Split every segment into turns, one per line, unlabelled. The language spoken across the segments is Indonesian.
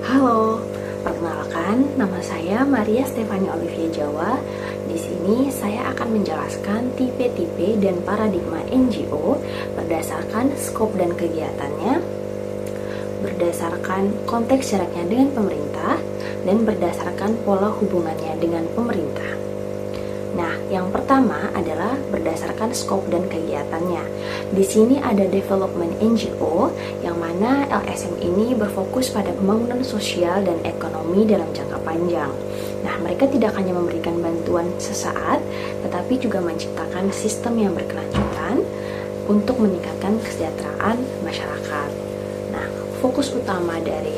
Halo, perkenalkan nama saya Maria Stefani Olivia Jawa. Di sini saya akan menjelaskan tipe-tipe dan paradigma NGO berdasarkan skop dan kegiatannya, berdasarkan konteks jaraknya dengan pemerintah, dan berdasarkan pola hubungannya dengan pemerintah. Nah, yang pertama adalah berdasarkan skop dan kegiatannya. Di sini ada development NGO, yang mana LSM ini berfokus pada pembangunan sosial dan ekonomi dalam jangka panjang. Nah, mereka tidak hanya memberikan bantuan sesaat, tetapi juga menciptakan sistem yang berkelanjutan untuk meningkatkan kesejahteraan masyarakat. Nah, fokus utama dari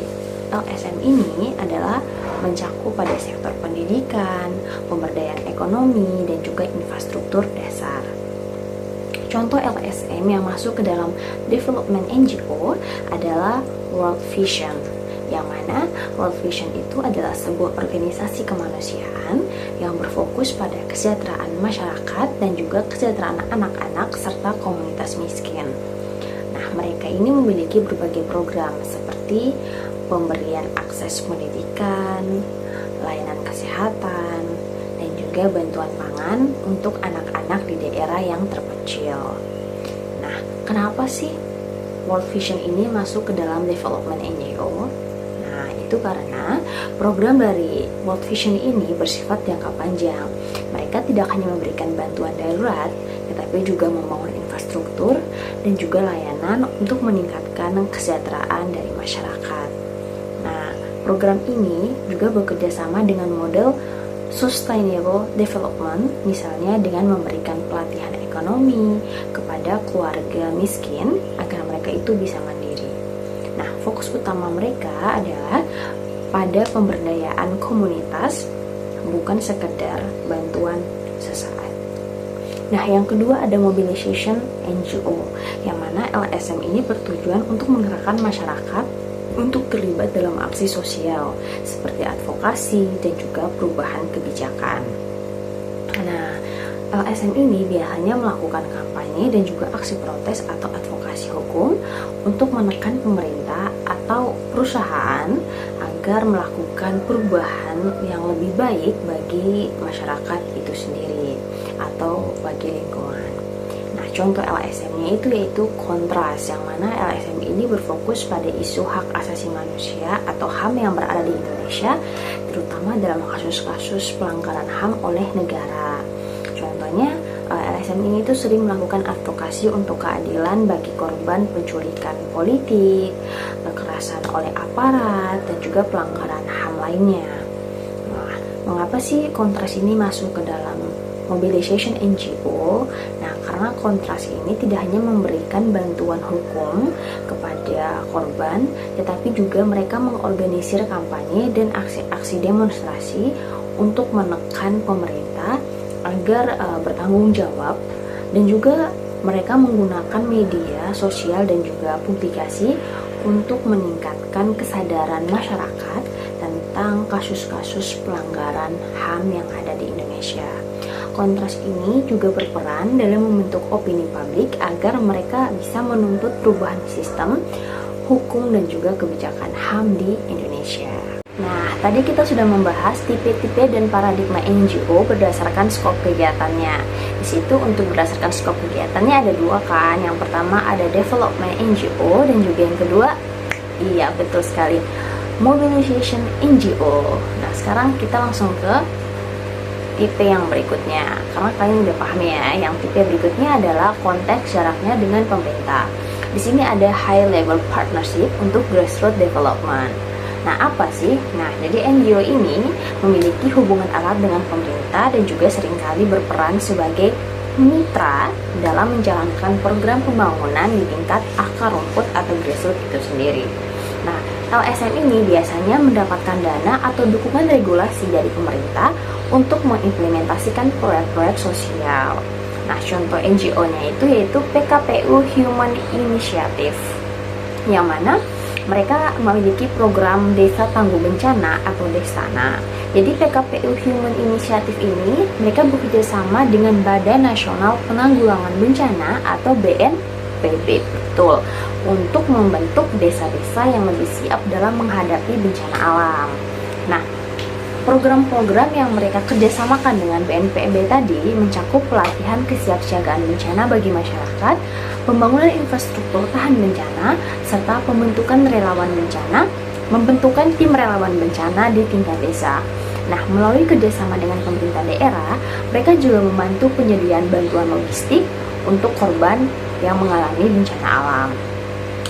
LSM ini adalah mencakup pada sektor pendidikan, pemberdayaan ekonomi, dan juga infrastruktur dasar. Contoh LSM yang masuk ke dalam development NGO adalah World Vision, yang mana World Vision itu adalah sebuah organisasi kemanusiaan yang berfokus pada kesejahteraan masyarakat dan juga kesejahteraan anak-anak serta komunitas miskin. Nah, mereka ini memiliki berbagai program seperti pemberian akses pendidikan, layanan kesehatan, dan juga bantuan pangan untuk anak-anak di daerah yang terpencil. Nah, kenapa sih World Vision ini masuk ke dalam development NGO? Nah, itu karena program dari World Vision ini bersifat jangka panjang. Mereka tidak hanya memberikan bantuan darurat, tetapi juga membangun infrastruktur dan juga layanan untuk meningkatkan kesejahteraan dari masyarakat. Nah, program ini juga bekerja sama dengan model sustainable development, misalnya dengan memberikan pelatihan ekonomi kepada keluarga miskin agar mereka itu bisa mandiri. Nah, fokus utama mereka adalah pada pemberdayaan komunitas, bukan sekedar bantuan sesaat. Nah, yang kedua ada mobilization NGO, yang mana LSM ini bertujuan untuk menggerakkan masyarakat untuk terlibat dalam aksi sosial seperti advokasi dan juga perubahan kebijakan. Nah, LSM ini biasanya melakukan kampanye dan juga aksi protes atau advokasi hukum untuk menekan pemerintah atau perusahaan agar melakukan perubahan yang lebih baik bagi masyarakat itu sendiri atau bagi lingkungan. Nah, contoh LSM-nya itu yaitu Kontras, yang mana LSM ini berfokus pada isu hak asasi manusia atau HAM yang berada di Indonesia, terutama dalam kasus-kasus pelanggaran HAM oleh negara. Contohnya, LSM ini tuh sering melakukan advokasi untuk keadilan bagi korban penculikan politik, kekerasan oleh aparat, dan juga pelanggaran HAM lainnya. Nah, mengapa sih Kontras ini masuk ke dalam mobilization NGO? Nah, karena Kontras ini tidak hanya memberikan bantuan hukum kepada korban, tetapi juga mereka mengorganisir kampanye dan aksi-aksi demonstrasi untuk menekan pemerintah agar bertanggung jawab, dan juga mereka menggunakan media sosial dan juga publikasi untuk meningkatkan kesadaran masyarakat tentang kasus-kasus pelanggaran HAM yang ada di Indonesia. Kontras ini juga berperan dalam membentuk opini publik agar mereka bisa menuntut perubahan sistem, hukum, dan juga kebijakan HAM di Indonesia. Nah, tadi kita sudah membahas tipe-tipe dan paradigma NGO berdasarkan skop kegiatannya. Di situ untuk berdasarkan skop kegiatannya ada dua kan. Yang pertama ada development NGO, dan juga yang kedua, iya betul sekali, mobilization NGO. Nah, sekarang kita langsung ke tipe yang berikutnya, karena kalian udah paham ya. Yang tipe berikutnya adalah konteks jaraknya dengan pemerintah. Di sini ada high level partnership untuk grassroots development. Nah, apa sih? Nah, jadi NGO ini memiliki hubungan erat dengan pemerintah dan juga seringkali berperan sebagai mitra dalam menjalankan program pembangunan di tingkat akar rumput atau grassroots itu sendiri. Nah, LSM ini biasanya mendapatkan dana atau dukungan regulasi dari pemerintah untuk mengimplementasikan proyek-proyek sosial. Nah, contoh NGO-nya itu yaitu PKPU Human Initiative, yang mana mereka memiliki program Desa Tangguh Bencana atau Desana. Jadi PKPU Human Initiative ini mereka bekerja sama dengan Badan Nasional Penanggulangan Bencana atau BNPB. betul untuk membentuk desa-desa yang lebih siap dalam menghadapi bencana alam. Nah, program-program yang mereka kerjasamakan dengan BNPB tadi mencakup pelatihan kesiapsiagaan bencana bagi masyarakat, pembangunan infrastruktur tahan bencana, serta pembentukan membentukan tim relawan bencana di tingkat desa. Nah, melalui kerjasama dengan pemerintah daerah, mereka juga membantu penyediaan bantuan logistik untuk korban yang mengalami bencana alam.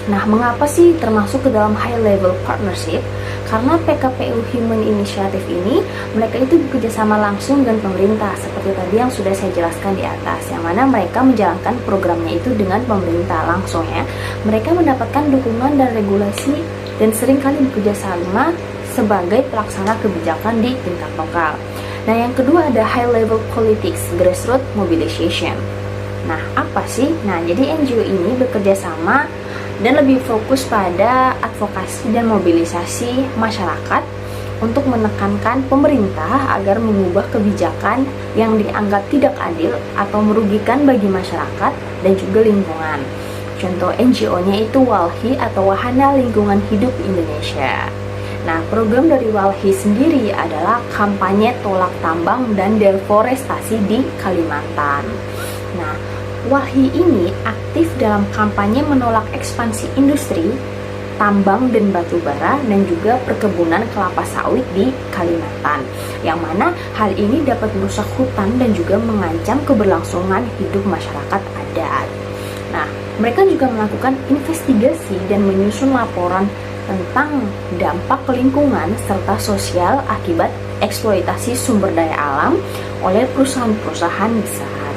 Nah, mengapa sih termasuk ke dalam high level partnership? Karena PKPU Human Initiative ini, mereka itu bekerjasama langsung dengan pemerintah, seperti tadi yang sudah saya jelaskan di atas, yang mana mereka menjalankan programnya itu dengan pemerintah langsung ya. Mereka mendapatkan dukungan dan regulasi dan seringkali bekerjasama sebagai pelaksana kebijakan di tingkat lokal. Nah, yang kedua ada high level politics, grassroots mobilization. Nah, apa sih? Nah, jadi NGO ini bekerja sama dan lebih fokus pada advokasi dan mobilisasi masyarakat untuk menekankan pemerintah agar mengubah kebijakan yang dianggap tidak adil atau merugikan bagi masyarakat dan juga lingkungan. Contoh NGO-nya itu WALHI atau Wahana Lingkungan Hidup Indonesia. Nah, program dari WALHI sendiri adalah kampanye tolak tambang dan deforestasi di Kalimantan. Nah, WALHI ini aktif dalam kampanye menolak ekspansi industri, tambang dan batu bara, dan juga perkebunan kelapa sawit di Kalimantan, yang mana hal ini dapat merusak hutan dan juga mengancam keberlangsungan hidup masyarakat adat. Nah, mereka juga melakukan investigasi dan menyusun laporan tentang dampak lingkungan serta sosial akibat eksploitasi sumber daya alam oleh perusahaan-perusahaan besar.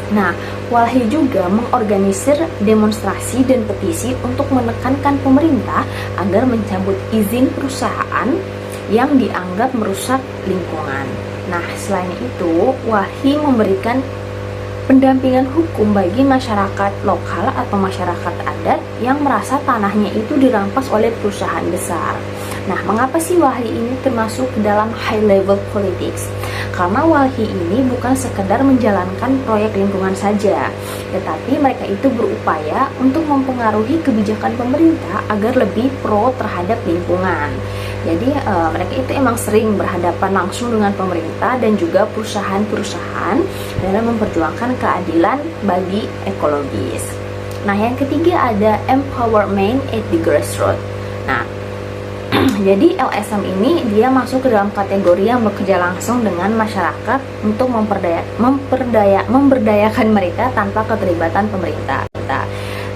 Nah, WALHI juga mengorganisir demonstrasi dan petisi untuk menekankan pemerintah agar mencabut izin perusahaan yang dianggap merusak lingkungan. Nah, selain itu, WALHI memberikan pendampingan hukum bagi masyarakat lokal atau masyarakat adat yang merasa tanahnya itu dirampas oleh perusahaan besar. Nah, mengapa sih WALHI ini termasuk dalam high level politics? Karena WALHI ini bukan sekedar menjalankan proyek lingkungan saja, tetapi mereka itu berupaya untuk mempengaruhi kebijakan pemerintah agar lebih pro terhadap lingkungan. Jadi mereka itu emang sering berhadapan langsung dengan pemerintah dan juga perusahaan-perusahaan dalam memperjuangkan keadilan bagi ekologis. Nah, yang ketiga ada empowerment at the grassroots. Nah, jadi LSM ini dia masuk ke dalam kategori yang bekerja langsung dengan masyarakat untuk memberdayakan mereka tanpa keterlibatan pemerintah.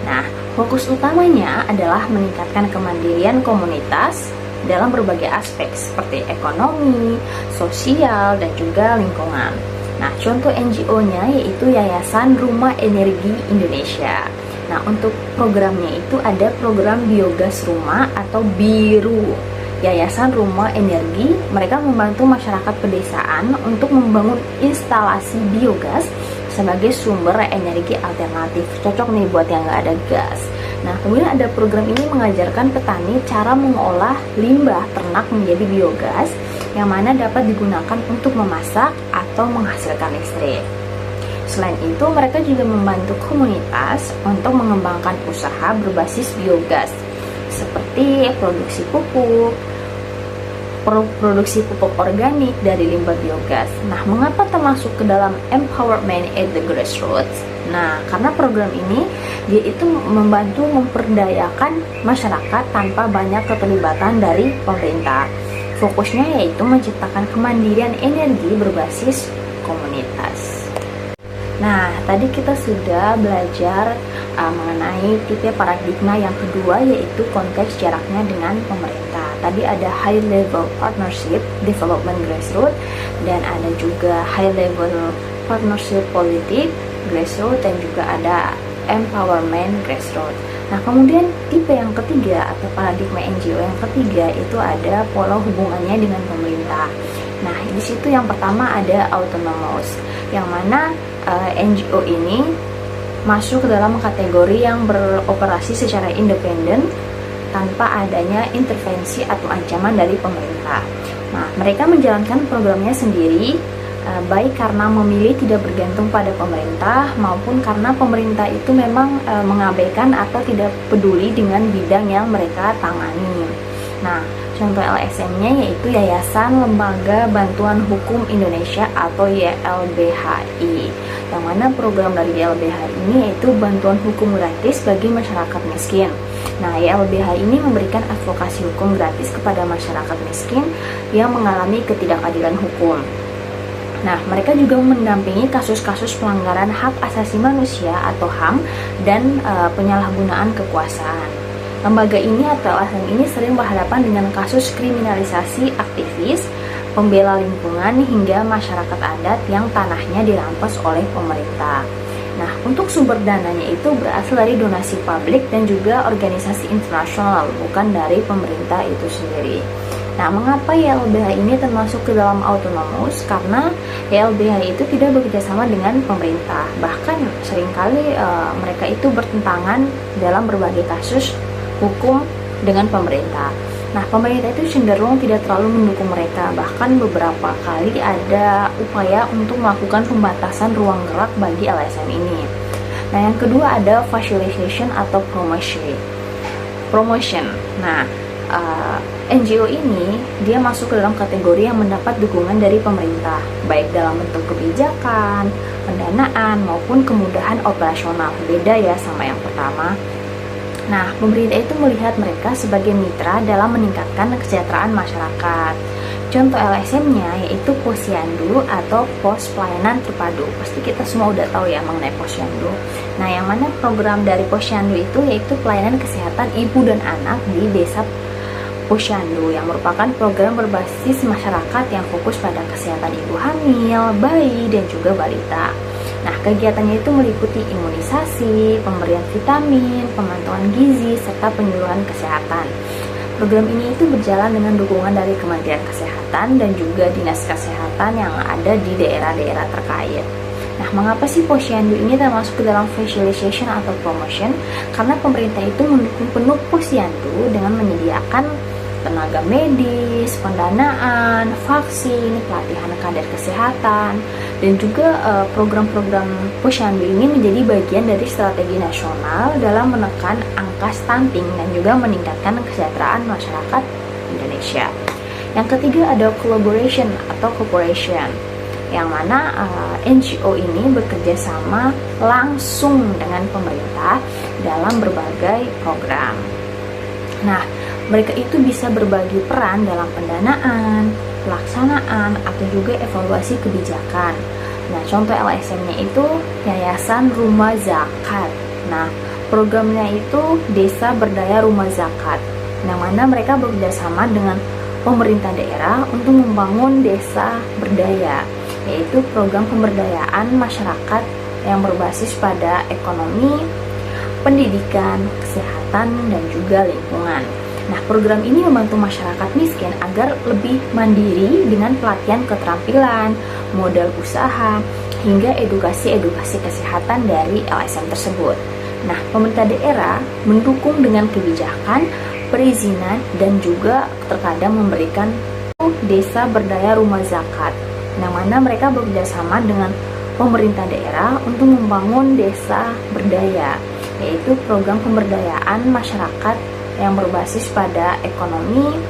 Nah, fokus utamanya adalah meningkatkan kemandirian komunitas dalam berbagai aspek seperti ekonomi, sosial, dan juga lingkungan. Nah, contoh NGO-nya yaitu Yayasan Rumah Energi Indonesia. Nah, untuk programnya itu ada program biogas rumah atau BIRU. Yayasan Rumah Energi, mereka membantu masyarakat pedesaan untuk membangun instalasi biogas sebagai sumber energi alternatif. Cocok nih buat yang nggak ada gas. Nah, kemudian ada program ini mengajarkan petani cara mengolah limbah ternak menjadi biogas yang mana dapat digunakan untuk memasak atau menghasilkan listrik. Selain itu, mereka juga membantu komunitas untuk mengembangkan usaha berbasis biogas seperti produksi pupuk organik dari limbah biogas. Nah, mengapa termasuk ke dalam empowerment at the grassroots? Nah, karena program ini dia itu membantu memperdayakan masyarakat tanpa banyak keterlibatan dari pemerintah. Fokusnya yaitu menciptakan kemandirian energi berbasis komunitas. Nah, tadi kita sudah belajar mengenai tipe paradigma yang kedua, yaitu konteks jaraknya dengan pemerintah. Tadi ada high level partnership development grassroots, dan ada juga high level partnership politik grassroots, dan juga ada empowerment grassroots. Nah, kemudian tipe yang ketiga atau paradigma NGO yang ketiga itu ada pola hubungannya dengan pemerintah. Nah, di situ yang pertama ada autonomous, yang mana NGO ini masuk ke dalam kategori yang beroperasi secara independen tanpa adanya intervensi atau ancaman dari pemerintah. Nah, mereka menjalankan programnya sendiri baik karena memilih tidak bergantung pada pemerintah maupun karena pemerintah itu memang mengabaikan atau tidak peduli dengan bidang yang mereka tangani. Nah, contoh LSM-nya yaitu Yayasan Lembaga Bantuan Hukum Indonesia atau YLBHI, yang mana program dari YLBHI ini yaitu bantuan hukum gratis bagi masyarakat miskin. Nah, YLBHI ini memberikan advokasi hukum gratis kepada masyarakat miskin yang mengalami ketidakadilan hukum. Nah, mereka juga mendampingi kasus-kasus pelanggaran hak asasi manusia atau HAM dan penyalahgunaan kekuasaan. Lembaga ini atau LSM ini sering berhadapan dengan kasus kriminalisasi aktivis, pembela lingkungan hingga masyarakat adat yang tanahnya dirampas oleh pemerintah. Nah, untuk sumber dananya itu berasal dari donasi publik dan juga organisasi internasional, bukan dari pemerintah itu sendiri. Nah, mengapa YLBHI ini termasuk ke dalam autonomous? Karena YLBHI itu tidak bekerjasama dengan pemerintah. Bahkan seringkali mereka itu bertentangan dalam berbagai kasus hukum dengan pemerintah. Nah, pemerintah itu cenderung tidak terlalu mendukung mereka. Bahkan beberapa kali ada upaya untuk melakukan pembatasan ruang gerak bagi LSM ini. Nah, yang kedua ada facilitation atau promotion. Nah, NGO ini dia masuk ke dalam kategori yang mendapat dukungan dari pemerintah, baik dalam bentuk kebijakan, pendanaan, maupun kemudahan operasional. Beda ya sama yang pertama. Nah, pemerintah itu melihat mereka sebagai mitra dalam meningkatkan kesejahteraan masyarakat. Contoh LSM-nya yaitu Posyandu atau Pos Pelayanan Terpadu. Pasti kita semua udah tahu ya mengenai Posyandu. Nah, yang mana program dari Posyandu itu yaitu pelayanan kesehatan ibu dan anak di desa Posyandu, yang merupakan program berbasis masyarakat yang fokus pada kesehatan ibu hamil, bayi, dan juga balita. Nah, kegiatannya itu meliputi imunisasi, pemberian vitamin, pemantauan gizi, serta penyuluhan kesehatan. Program ini itu berjalan dengan dukungan dari Kementerian Kesehatan dan juga Dinas Kesehatan yang ada di daerah-daerah terkait. Nah, mengapa sih Posyandu ini termasuk ke dalam facilitation atau promotion? Karena pemerintah itu mendukung penuh Posyandu dengan menyediakan tenaga medis, pendanaan, vaksin, pelatihan kader kesehatan, dan juga program-program Posyandu ini menjadi bagian dari strategi nasional dalam menekan angka stunting dan juga meningkatkan kesejahteraan masyarakat Indonesia. Yang ketiga ada collaboration atau cooperation, yang mana NGO ini bekerja sama langsung dengan pemerintah dalam berbagai program. Nah, mereka itu bisa berbagi peran dalam pendanaan, pelaksanaan, atau juga evaluasi kebijakan. Nah, contoh LSM-nya itu Yayasan Rumah Zakat. Nah, programnya itu Desa Berdaya Rumah Zakat, yang mana mereka bekerjasama dengan pemerintah daerah untuk membangun desa berdaya, yaitu program pemberdayaan masyarakat yang berbasis pada ekonomi, pendidikan, kesehatan, dan juga lingkungan. Nah, program ini membantu masyarakat miskin agar lebih mandiri dengan pelatihan keterampilan, modal usaha, hingga edukasi kesehatan dari LSM tersebut. Nah, pemerintah daerah mendukung dengan kebijakan, perizinan, dan juga terkadang memberikan Desa Berdaya Rumah Zakat, yang mana mereka bekerjasama dengan pemerintah daerah untuk membangun desa berdaya, yaitu program pemberdayaan masyarakat yang berbasis pada ekonomi,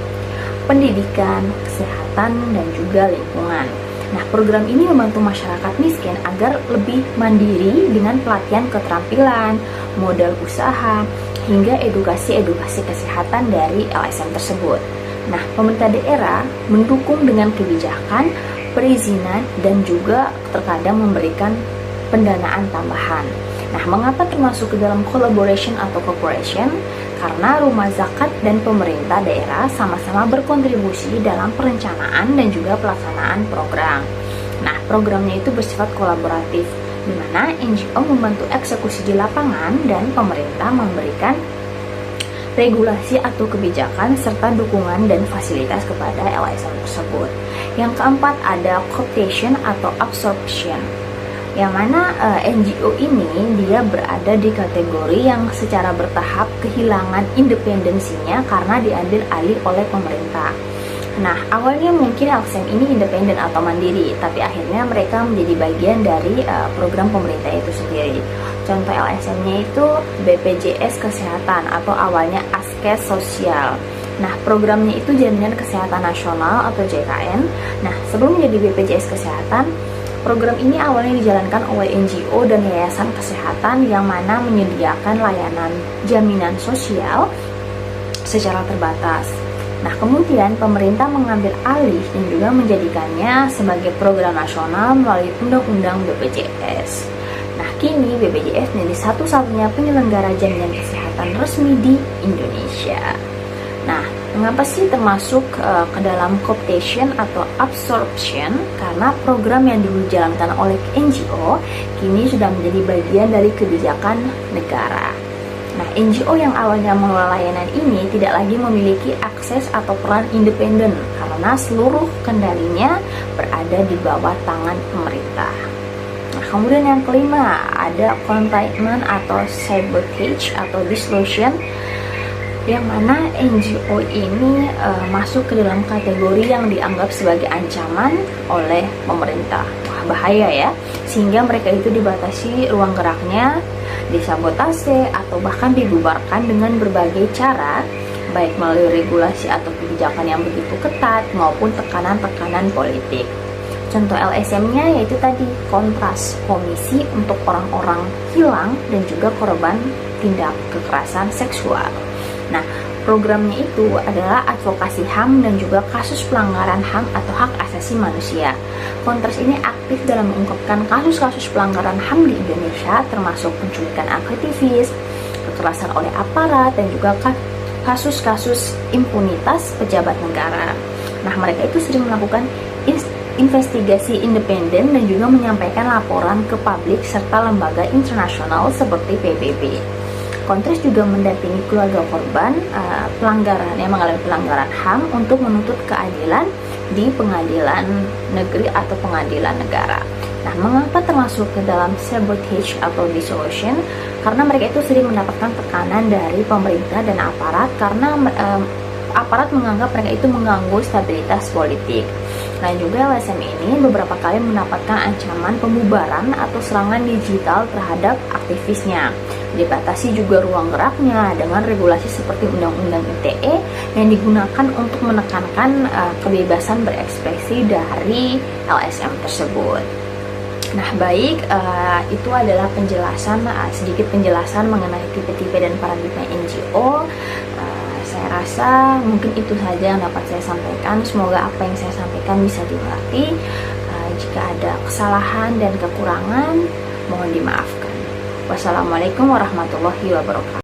pendidikan, kesehatan, dan juga lingkungan. Nah, program ini membantu masyarakat miskin agar lebih mandiri dengan pelatihan keterampilan, modal usaha, hingga edukasi kesehatan dari LSM tersebut. Nah, pemerintah daerah mendukung dengan kebijakan, perizinan, dan juga terkadang memberikan pendanaan tambahan. Nah, mengapa termasuk ke dalam collaboration atau cooperation? Karena rumah zakat dan pemerintah daerah sama-sama berkontribusi dalam perencanaan dan juga pelaksanaan program. Nah, programnya itu bersifat kolaboratif, di mana NGO membantu eksekusi di lapangan dan pemerintah memberikan regulasi atau kebijakan serta dukungan dan fasilitas kepada LSM tersebut. Yang keempat ada cooptation atau absorption, yang mana NGO ini dia berada di kategori yang secara bertahap kehilangan independensinya karena diambil alih oleh pemerintah. Nah, awalnya mungkin LSM ini independen atau mandiri, tapi akhirnya mereka menjadi bagian dari program pemerintah itu sendiri. Contoh LSM-nya itu BPJS Kesehatan atau awalnya Askes Sosial. Nah, programnya itu Jaminan Kesehatan Nasional atau JKN. Nah, sebelum menjadi BPJS Kesehatan, program ini awalnya dijalankan oleh NGO dan yayasan kesehatan yang mana menyediakan layanan jaminan sosial secara terbatas. Nah, kemudian pemerintah mengambil alih dan juga menjadikannya sebagai program nasional melalui Undang-Undang BPJS. Nah, kini BPJS menjadi satu-satunya penyelenggara jaminan kesehatan resmi di Indonesia. Nah, mengapa sih termasuk ke dalam cooptation atau absorption? Karena program yang dulu dijalankan oleh NGO kini sudah menjadi bagian dari kebijakan negara. Nah, NGO yang awalnya mengelola layanan ini tidak lagi memiliki akses atau peran independen karena seluruh kendalinya berada di bawah tangan pemerintah. Nah, kemudian yang kelima ada containment atau sabotage atau dissolution, yang mana NGO ini masuk ke dalam kategori yang dianggap sebagai ancaman oleh pemerintah. Wah, bahaya ya, sehingga mereka itu dibatasi ruang geraknya, disabotase atau bahkan dibubarkan dengan berbagai cara, baik melalui regulasi atau kebijakan yang begitu ketat maupun tekanan-tekanan politik. Contoh LSM-nya yaitu tadi Kontras, Komisi untuk Orang-orang Hilang dan juga Korban Tindak Kekerasan Seksual. Nah, programnya itu adalah advokasi HAM dan juga kasus pelanggaran HAM atau hak asasi manusia. Kontras ini aktif dalam mengungkapkan kasus-kasus pelanggaran HAM di Indonesia, termasuk penculikan aktivis, kekerasan oleh aparat, dan juga kasus-kasus impunitas pejabat negara. Nah, mereka itu sering melakukan investigasi independen dan juga menyampaikan laporan ke publik serta lembaga internasional seperti PBB. Kontras juga mendampingi keluarga korban pelanggaran yang mengalami pelanggaran HAM untuk menuntut keadilan di pengadilan negeri atau pengadilan negara. Nah, mengapa termasuk ke dalam sabotage atau dissolution? Karena mereka itu sering mendapatkan tekanan dari pemerintah dan aparat karena aparat menganggap mereka itu mengganggu stabilitas politik. Nah, juga LSM ini beberapa kali mendapatkan ancaman pembubaran atau serangan digital terhadap aktivisnya. Dibatasi juga ruang geraknya dengan regulasi seperti Undang-Undang ITE yang digunakan untuk menekankan kebebasan berekspresi dari LSM tersebut. Nah, baik, itu adalah penjelasan, sedikit penjelasan mengenai tipe-tipe dan paradigma NGO. Saya rasa mungkin itu saja yang dapat saya sampaikan. Semoga apa yang saya sampaikan bisa dimengerti. Jika ada kesalahan dan kekurangan, mohon dimaafkan. Wassalamualaikum warahmatullahi wabarakatuh.